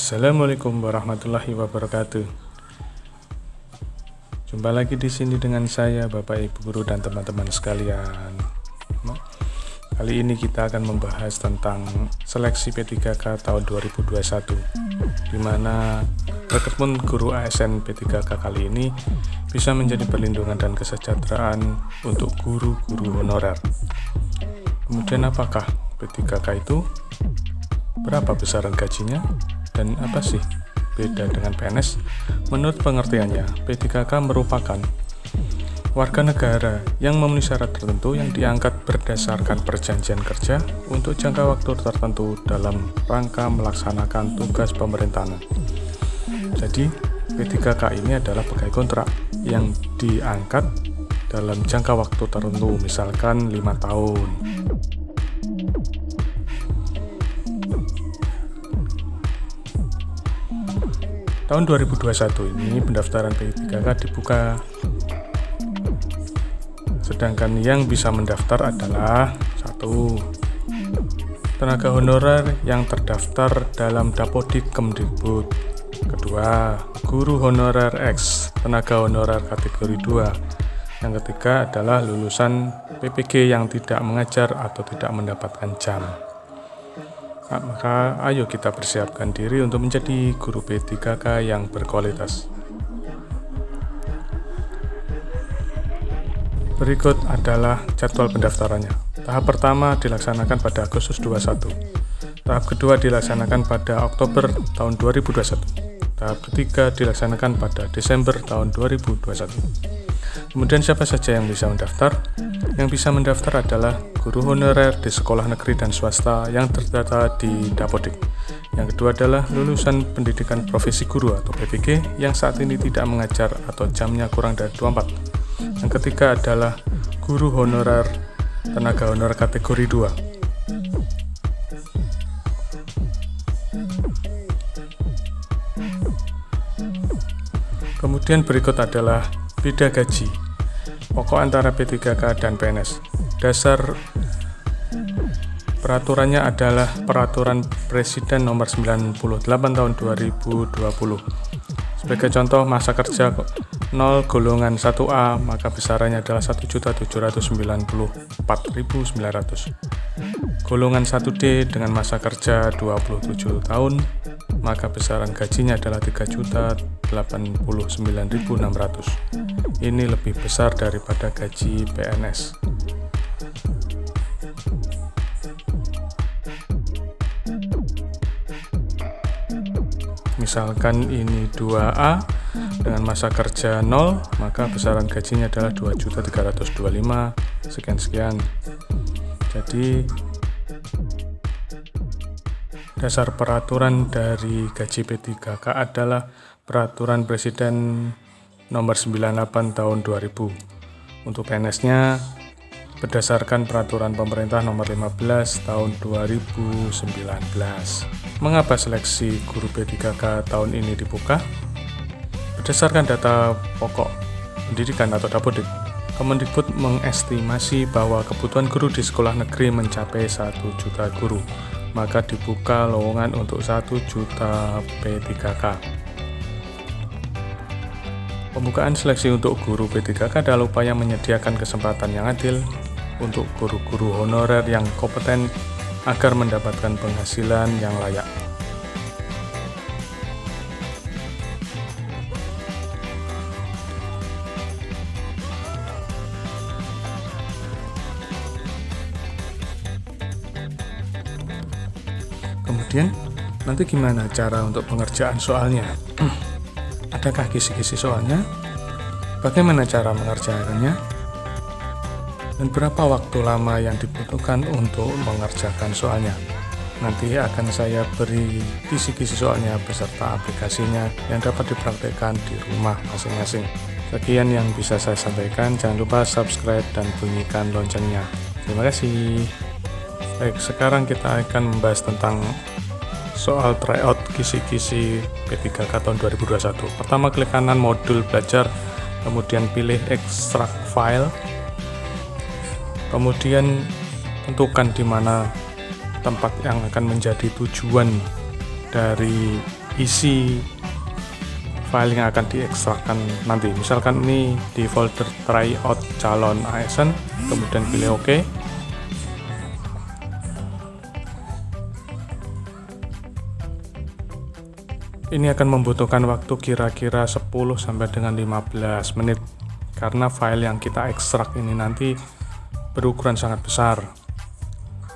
Assalamualaikum warahmatullahi wabarakatuh. Jumpa lagi di sini dengan saya, Bapak Ibu Guru dan teman-teman sekalian. Kali ini kita akan membahas tentang seleksi P3K tahun 2021, di mana rekrutmen guru ASN P3K kali ini bisa menjadi perlindungan dan kesejahteraan untuk guru-guru honorer. Kemudian apakah P3K itu? Berapa besaran gajinya? Dan apa sih beda dengan PNS? Menurut pengertiannya, P3K merupakan warga negara yang memenuhi syarat tertentu yang diangkat berdasarkan perjanjian kerja untuk jangka waktu tertentu dalam rangka melaksanakan tugas pemerintahan. Jadi, P3K ini adalah pegawai kontrak yang diangkat dalam jangka waktu tertentu, misalkan 5 tahun. Tahun 2021 ini pendaftaran P3K dibuka, sedangkan yang bisa mendaftar adalah 1. Tenaga honorer yang terdaftar dalam Dapodik Kemdikbud. 2. Guru honorer X, tenaga honorer kategori 2. Yang ketiga adalah lulusan PPG yang tidak mengajar atau tidak mendapatkan jam. Maka ayo kita persiapkan diri untuk menjadi guru P3K yang berkualitas. Berikut adalah jadwal pendaftarannya. Tahap pertama dilaksanakan pada Agustus 21. Tahap kedua dilaksanakan pada Oktober tahun 2021. Tahap ketiga dilaksanakan pada Desember tahun 2021. Kemudian siapa saja yang bisa mendaftar? Yang bisa mendaftar adalah guru honorer di sekolah negeri dan swasta yang terdata di Dapodik. Yang kedua adalah lulusan pendidikan profesi guru atau PPG yang saat ini tidak mengajar atau jamnya kurang dari 24. Yang ketiga adalah guru honorer tenaga honorer kategori 2. Kemudian berikut adalah beda gaji pokok antara P3K dan PNS. Dasar peraturannya adalah Peraturan Presiden Nomor 98 Tahun 2020. Sebagai contoh, masa kerja 0 golongan 1A maka besarannya adalah 1.794.900. Golongan 1D dengan masa kerja 27 tahun maka besaran gajinya adalah 3.089.600. Ini lebih besar daripada gaji PNS. Misalkan ini 2A dengan masa kerja 0, maka besaran gajinya adalah 2.325 sekian-sekian. Jadi dasar peraturan dari gaji P3K adalah Peraturan Presiden Nomor 98 Tahun 2000. Untuk PNS-nya berdasarkan Peraturan Pemerintah Nomor 15 Tahun 2019. Mengapa seleksi guru P3K tahun ini dibuka? Berdasarkan data pokok pendidikan atau Dapodik, Kemendikbud mengestimasi bahwa kebutuhan guru di sekolah negeri mencapai 1 juta guru, maka dibuka lowongan untuk 1 juta P3K. Pembukaan seleksi untuk guru P3K adalah upaya menyediakan kesempatan yang adil untuk guru-guru honorer yang kompeten agar mendapatkan penghasilan yang layak. Kemudian, nanti gimana cara untuk pengerjaan soalnya? Adakah kisi-kisi soalnya? Bagaimana cara mengerjakannya? Dan berapa waktu lama yang dibutuhkan untuk mengerjakan soalnya? Nanti akan saya beri kisi-kisi soalnya beserta aplikasinya yang dapat dipraktikkan di rumah masing-masing. Sekian yang bisa saya sampaikan. Jangan lupa subscribe dan bunyikan loncengnya. Terima kasih. Baik, sekarang kita akan membahas tentang soal tryout kisi-kisi P3K tahun 2021. Pertama, klik kanan modul belajar, kemudian pilih extract file, kemudian tentukan di mana tempat yang akan menjadi tujuan dari isi file yang akan diekstrakkan nanti. Misalkan ini di folder tryout calon ASN, kemudian pilih OK. Ini akan membutuhkan waktu kira-kira 10 sampai dengan 15 menit karena file yang kita ekstrak ini nanti berukuran sangat besar,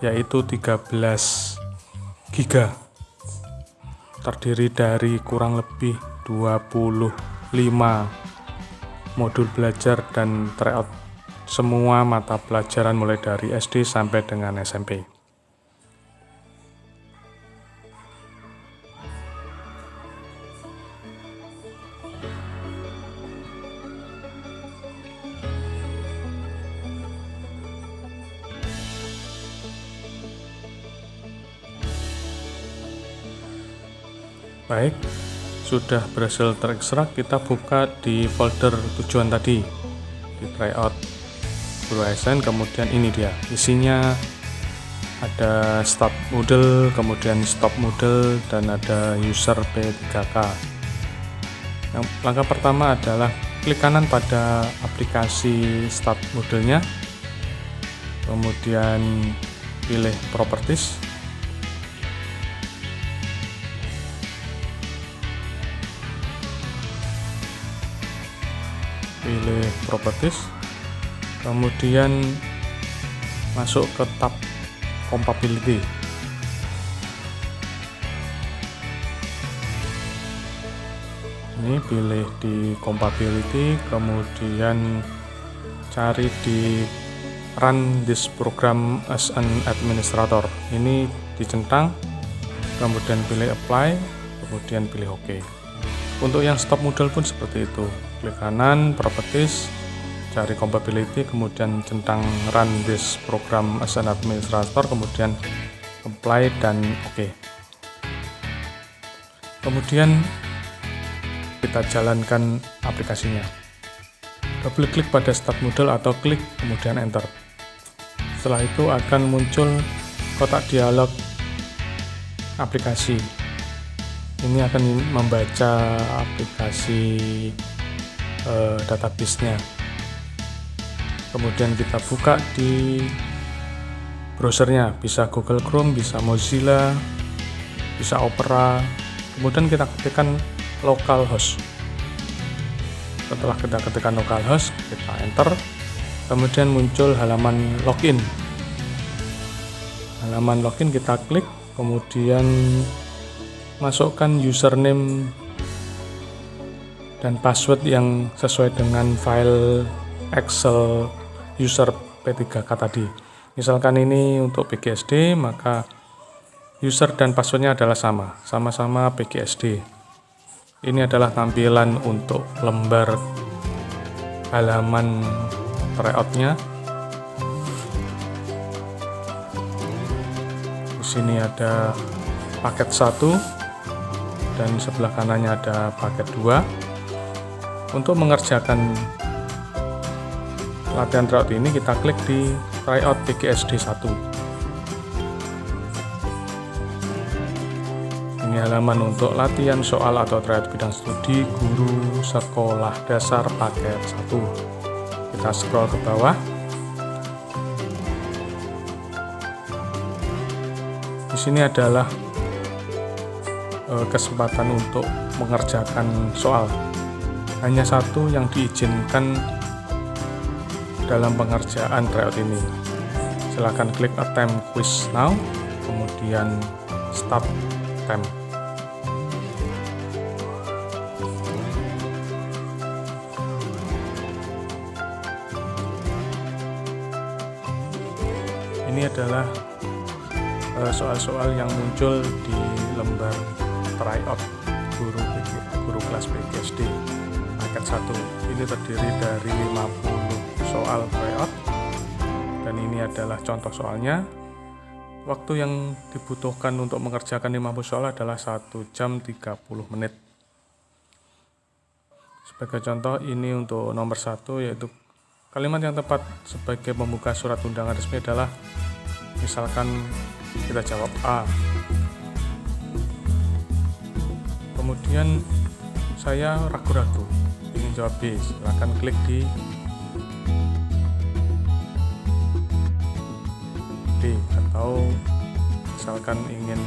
yaitu 13 GB, terdiri dari kurang lebih 25 modul belajar dan tryout semua mata pelajaran mulai dari SD sampai dengan SMP. Baik, sudah berhasil terekstrak. Kita buka di folder tujuan tadi di tryout Guru ASN, kemudian ini dia isinya, ada start Moodle, kemudian stop Moodle, dan ada user P3K. Yang langkah pertama adalah klik kanan pada aplikasi start Moodle-nya, kemudian pilih properties, kemudian masuk ke tab compatibility. Ini pilih di compatibility, kemudian cari di run this program as an administrator. Ini dicentang, kemudian pilih apply, kemudian pilih OK. Untuk yang stop Moodle pun seperti itu. Klik kanan, properties, cari compatibility, kemudian centang run this program as an administrator, kemudian apply dan OK. Kemudian kita jalankan aplikasinya. Double klik pada start Moodle atau klik kemudian enter. Setelah itu akan muncul kotak dialog aplikasi. Ini akan membaca aplikasi database-nya. Kemudian kita buka di browsernya, bisa Google Chrome, bisa Mozilla, bisa Opera. Kemudian kita ketikkan localhost. Setelah kita ketikkan localhost, kita enter. Kemudian muncul halaman login. Halaman login kita klik, kemudian masukkan username dan password yang sesuai dengan file Excel user P3K tadi. Misalkan ini untuk PGSD, maka user dan passwordnya adalah sama-sama PGSD. Ini adalah tampilan untuk lembar halaman tryout-nya. Di sini ada paket 1 dan sebelah kanannya ada paket 2. Untuk mengerjakan latihan tryout ini kita klik di tryout PGSD 1. Ini halaman untuk latihan soal atau tryout bidang studi guru sekolah dasar paket 1. Kita scroll ke bawah. Di sini adalah kesempatan untuk mengerjakan soal. Hanya satu yang diizinkan dalam pengerjaan tryout ini. Silakan klik attempt quiz now, kemudian start time. Ini adalah soal-soal yang muncul di lembar tryout guru kelas PGSD paket 1. Ini terdiri dari 50 soal tryout dan ini adalah contoh soalnya. Waktu yang dibutuhkan untuk mengerjakan 50 soal adalah 1 jam 30 menit. Sebagai contoh, ini untuk nomor 1, yaitu kalimat yang tepat sebagai pembuka surat undangan resmi adalah, misalkan kita jawab A. Kemudian saya ragu-ragu ingin jawab B, silahkan klik di B, atau misalkan ingin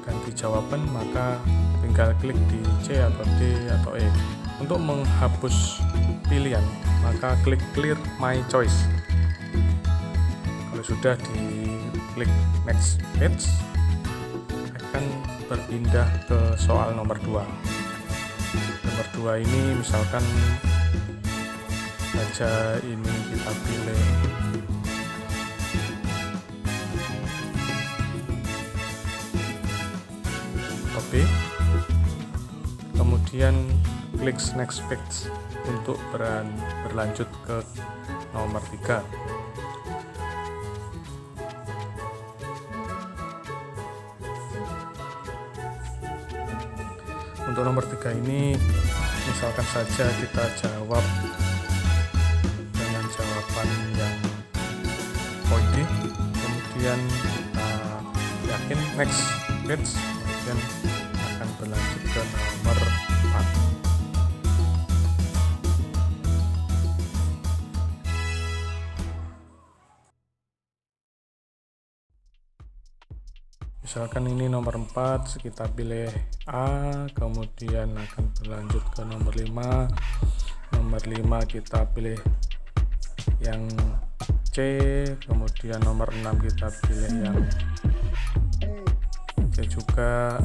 ganti jawaban maka tinggal klik di C atau D atau E. Untuk menghapus pilihan maka klik clear my choice. Kalau sudah diklik next page akan berpindah ke soal nomor 2. Nomor 2 ini misalkan saja ini kita pilih B, kemudian klik next page untuk berlanjut ke nomor 3. Untuk nomor 3 ini misalkan saja kita jawab dengan jawaban yang D, kemudian kita yakin next page, kemudian akan berlanjut ke nomor 4. Misalkan ini nomor 4, kita pilih A, kemudian akan berlanjut ke nomor 5. Nomor 5 kita pilih yang C, kemudian nomor 6 kita pilih yang C juga.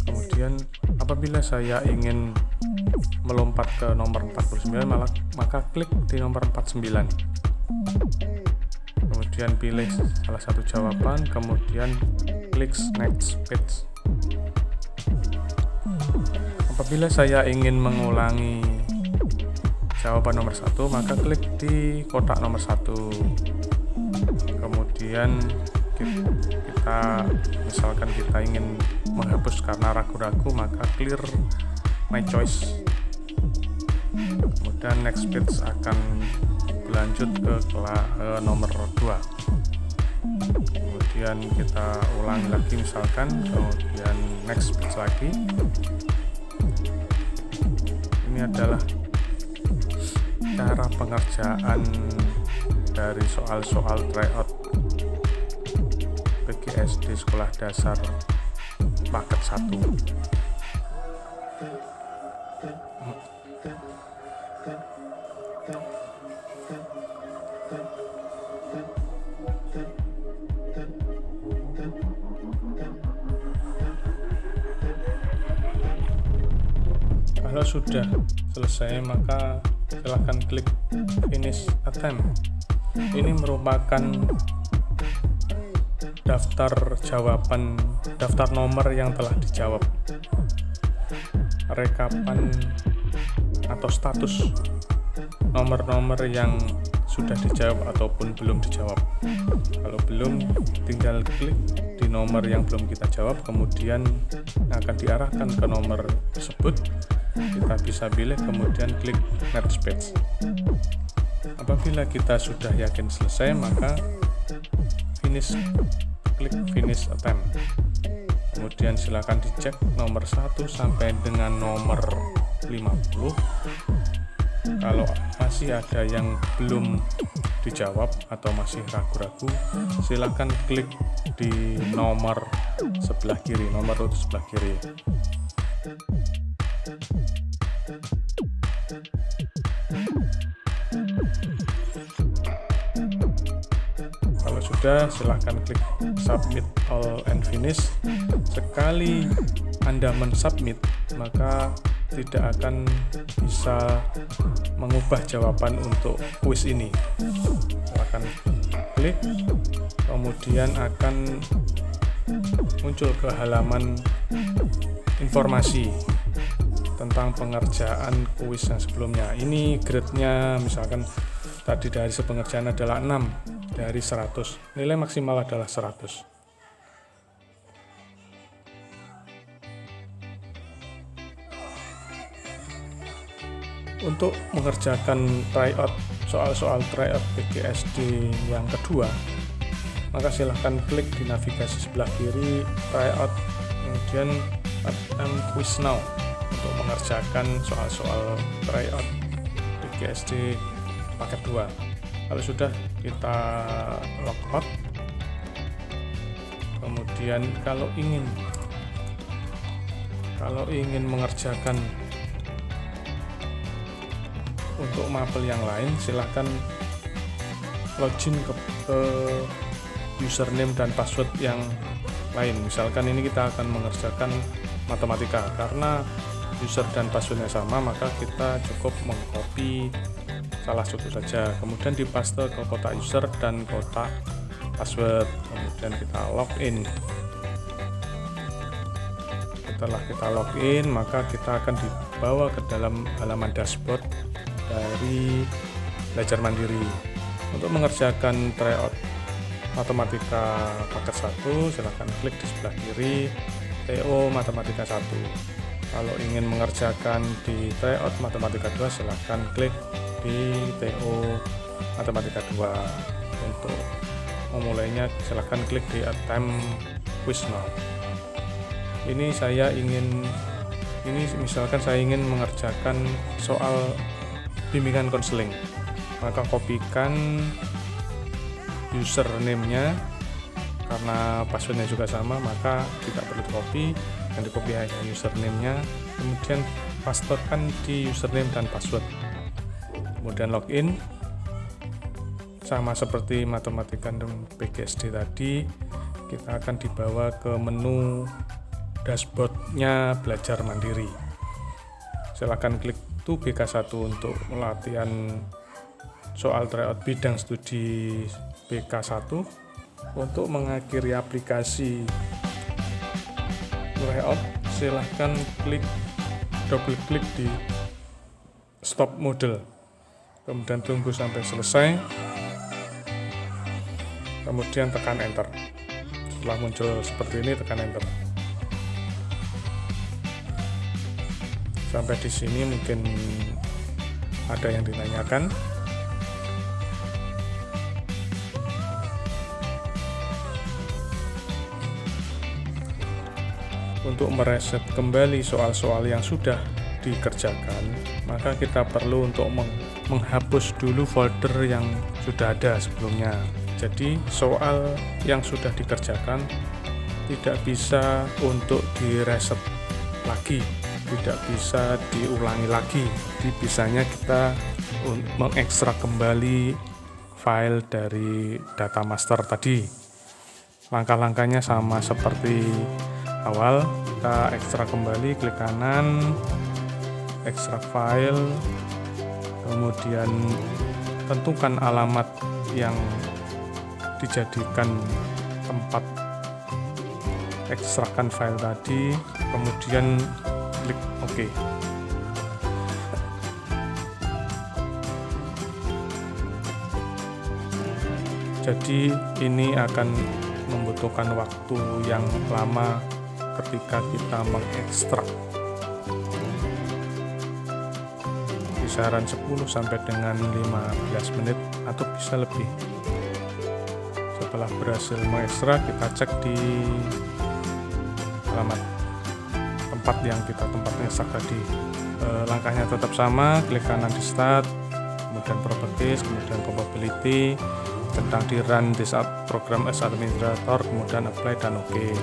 Kemudian apabila saya ingin melompat ke nomor 49 maka klik di nomor 49. Kemudian pilih salah satu jawaban, kemudian klik next page. Apabila saya ingin mengulangi jawaban nomor 1 maka klik di kotak nomor 1. Kemudian kita misalkan kita ingin menghapus karena ragu-ragu maka clear my choice. Kemudian next page akan berlanjut ke nomor 2. Kemudian kita ulangi lagi misalkan, kemudian next page lagi. Ini adalah cara pengerjaan dari soal-soal tryout PGSD Sekolah Dasar paket 1. Kalau sudah selesai maka silahkan klik finish attempt. Ini merupakan daftar jawaban, daftar nomor yang telah dijawab, rekapan atau status nomor-nomor yang sudah dijawab ataupun belum dijawab. Kalau belum, tinggal klik di nomor yang belum kita jawab, kemudian akan diarahkan ke nomor tersebut. Kita bisa pilih, kemudian klik next page. Apabila kita sudah yakin selesai maka klik finish attempt. Kemudian silakan dicek nomor 1 sampai dengan nomor 50. Kalau masih ada yang belum dijawab atau masih ragu-ragu, silakan klik di nomor sebelah kiri, nomor urut sebelah kiri. Kalau sudah, silahkan klik submit all and finish. Sekali Anda mensubmit, maka tidak akan bisa mengubah jawaban untuk kuis ini. Silahkan klik, kemudian akan muncul ke halaman informasi tentang pengerjaan kuis yang sebelumnya. Ini grade-nya misalkan tadi dari pengerjaan adalah 6 dari 100. Nilai maksimal adalah 100. Untuk mengerjakan tryout, soal-soal tryout PGSD yang kedua, maka silahkan klik di navigasi sebelah kiri tryout, kemudian quiz now untuk mengerjakan soal-soal tryout PGSD paket 2. Kalau sudah, kita logout. Kemudian kalau ingin mengerjakan untuk mapel yang lain, silahkan login ke username dan password yang lain. Misalkan ini kita akan mengerjakan matematika, karena user dan passwordnya sama, maka kita cukup mengcopy salah satu saja, kemudian dipaste ke kotak user dan kotak password, kemudian kita login. Setelah kita login, maka kita akan dibawa ke dalam halaman dashboard dari Belajar Mandiri. Untuk mengerjakan tryout matematika paket 1, silahkan klik di sebelah kiri TO matematika 1. Kalau ingin mengerjakan di tryout matematika 2, silahkan klik di TO matematika 2. Untuk memulainya, silahkan klik di attempt quiz now. Misalkan saya ingin mengerjakan soal bimbingan konseling, maka kopikan username-nya, karena passwordnya juga sama maka tidak perlu copy, yang di copy hanya username-nya, kemudian pastekan di username dan password, kemudian login. Sama seperti matematika dan PGSD tadi, kita akan dibawa ke menu dashboardnya Belajar Mandiri. Silakan klik BK1 untuk latihan soal tryout bidang studi BK1. Untuk mengakhiri aplikasi tryout, silahkan double klik di stop model, kemudian tunggu sampai selesai, kemudian tekan enter. Setelah muncul seperti ini, tekan enter. Sampai di sini mungkin ada yang ditanyakan. Untuk mereset kembali soal-soal yang sudah dikerjakan, maka kita perlu untuk menghapus dulu folder yang sudah ada sebelumnya. Jadi soal yang sudah dikerjakan tidak bisa untuk direset lagi, tidak bisa diulangi lagi. Jadi bisanya kita mengekstrak kembali file dari data master tadi. Langkah-langkahnya sama seperti awal. Kita ekstrak kembali, klik kanan, ekstrak file, kemudian tentukan alamat yang dijadikan tempat ekstrakan file tadi, kemudian klik OK. Jadi ini akan membutuhkan waktu yang lama ketika kita mengekstrak, kisaran 10 sampai dengan 15 menit atau bisa lebih. Setelah berhasil mengekstrak, kita cek di alamat tempat yang kita mengekstrak tadi. Langkahnya tetap sama, klik kanan di start, kemudian properties, kemudian compatibility, centang di run di saat program as administrator, kemudian apply dan OK.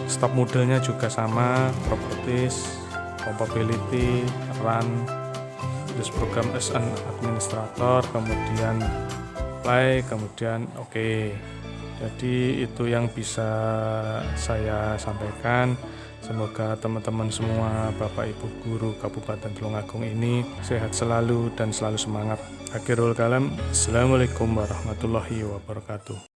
Stop modelnya juga sama, properties, compatibility, run this program as an administrator, kemudian apply, kemudian OK. Jadi itu yang bisa saya sampaikan. Semoga teman-teman semua, Bapak Ibu Guru Kabupaten Tulungagung ini sehat selalu dan selalu semangat. Akhirul kalam, Assalamualaikum warahmatullahi wabarakatuh.